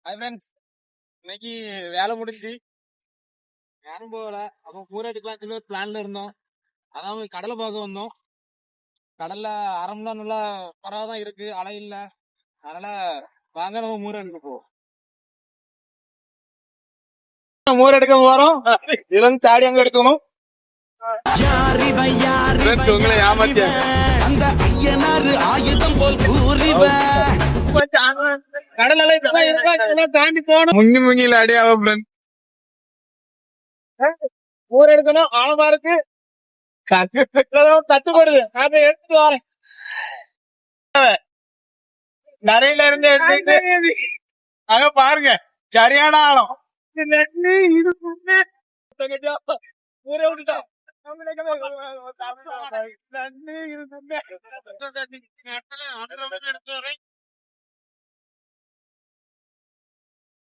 Hi friends, இன்னைக்கு வேலை முடிஞ்சு யாரும் போகல. அப்போ பூரா எடுக்கலாம் சொல்லி ஒரு பிளான்ல இருந்தோம். அதான் கடலை பார்க்க வந்தோம். கடல்ல ஆரம்பம் நல்லா பரவாதான் இருக்கு, அலை இல்ல. அதனால வாங்க நம்ம மூரை எடுக்க போவோம். மூரை எடுக்க போறோம். இதுல இருந்து சாடி அங்க எடுக்கணும். உங்களை ஏமாத்திய அந்த ஐயனாரு ஆயுதம் போல் கடல் அலை தாண்டி போகணும். முங்கி முங்கில அடியாவ ஃப்ரெண்ட். ஊர் எடுக்கணும், ஆழமா இருக்கு, தட்டுப்படுது. அதை எடுத்துட்டு வரேன். நரையில இருந்து எடுத்துட்டு அங்க பாருங்க, சரியான ஆழம். ஊரை விட்டுட்டோம். எடுத்து வரேன்.